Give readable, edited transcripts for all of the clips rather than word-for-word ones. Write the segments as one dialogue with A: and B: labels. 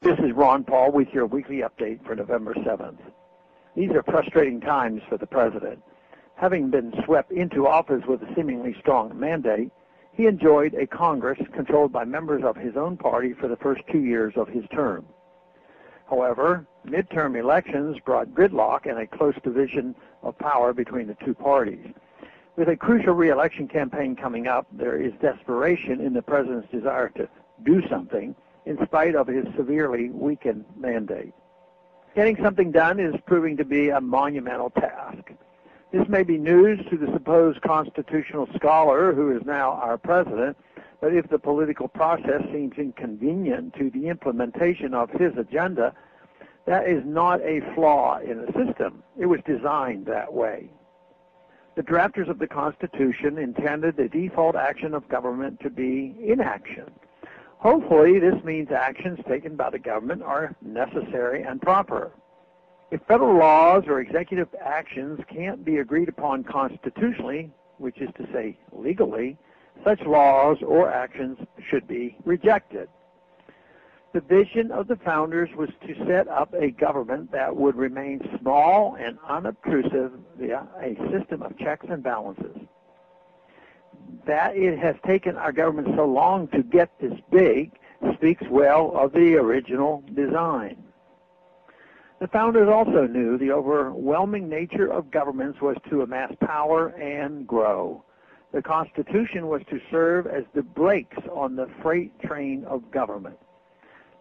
A: This is Ron Paul with your weekly update for November 7th. These are frustrating times for the president. Having been swept into office with a seemingly strong mandate, he enjoyed a Congress controlled by members of his own party for the first 2 years of his term. However, midterm elections brought gridlock and a close division of power between the two parties. With a crucial re-election campaign coming up, there is desperation in the president's desire to do something in spite of his severely weakened mandate. Getting something done is proving to be a monumental task. This may be news to the supposed constitutional scholar who is now our president, but if the political process seems inconvenient to the implementation of his agenda, that is not a flaw in the system. It was designed that way. The drafters of the Constitution intended the default action of government to be inaction. Hopefully, this means actions taken by the government are necessary and proper. If federal laws or executive actions can't be agreed upon constitutionally, which is to say legally, such laws or actions should be rejected. The vision of the founders was to set up a government that would remain small and unobtrusive via a system of checks and balances. That it has taken our government so long to get this big speaks well of the original design. The founders also knew the overwhelming nature of governments was to amass power and grow. The Constitution was to serve as the brakes on the freight train of government.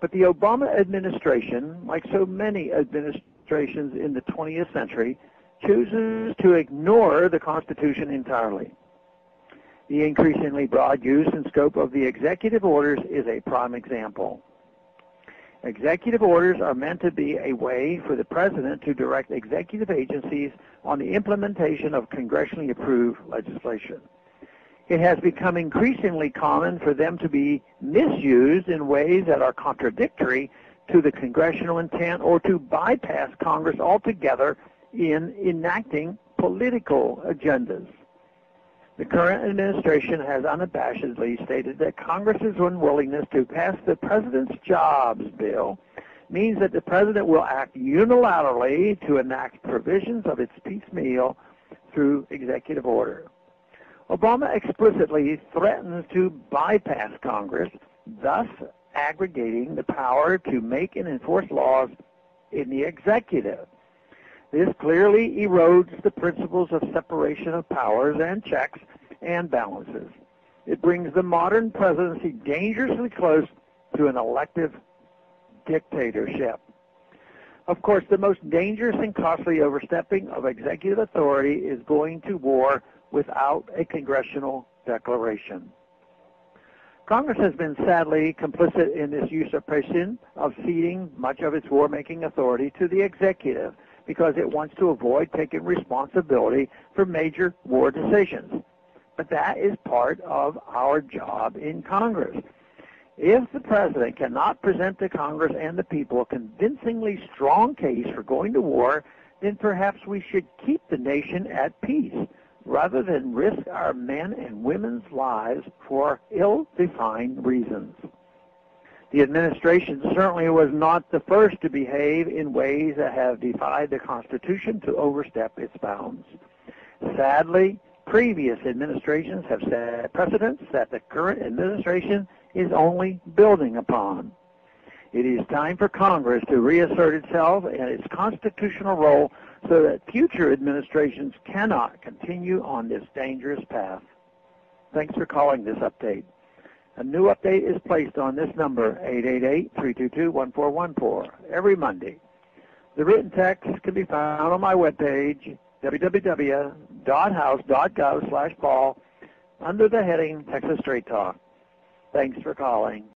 A: But the Obama administration, like so many administrations in the 20th century, chooses to ignore the Constitution entirely. The increasingly broad use and scope of the executive orders is a prime example. Executive orders are meant to be a way for the president to direct executive agencies on the implementation of congressionally approved legislation. It has become increasingly common for them to be misused in ways that are contradictory to the congressional intent or to bypass Congress altogether in enacting political agendas. The current administration has unabashedly stated that Congress's unwillingness to pass the President's Jobs Bill means that the President will act unilaterally to enact provisions of its piecemeal through executive order. Obama explicitly threatens to bypass Congress, thus aggregating the power to make and enforce laws in the executive. This clearly erodes the principles of separation of powers and checks and balances. It brings the modern presidency dangerously close to an elective dictatorship. Of course, the most dangerous and costly overstepping of executive authority is going to war without a congressional declaration. Congress has been sadly complicit in this usurpation of ceding much of its war-making authority to the executive, because it wants to avoid taking responsibility for major war decisions. But that is part of our job in Congress. If the president cannot present to Congress and the people a convincingly strong case for going to war, then perhaps we should keep the nation at peace, rather than risk our men and women's lives for ill-defined reasons. The administration certainly was not the first to behave in ways that have defied the Constitution to overstep its bounds. Sadly, previous administrations have set precedents that the current administration is only building upon. It is time for Congress to reassert itself and its constitutional role so that future administrations cannot continue on this dangerous path. Thanks for calling this update. A new update is placed on this number, 888-322-1414, every Monday. The written text can be found on my webpage, www.house.gov/Paul, under the heading Texas Straight Talk. Thanks for calling.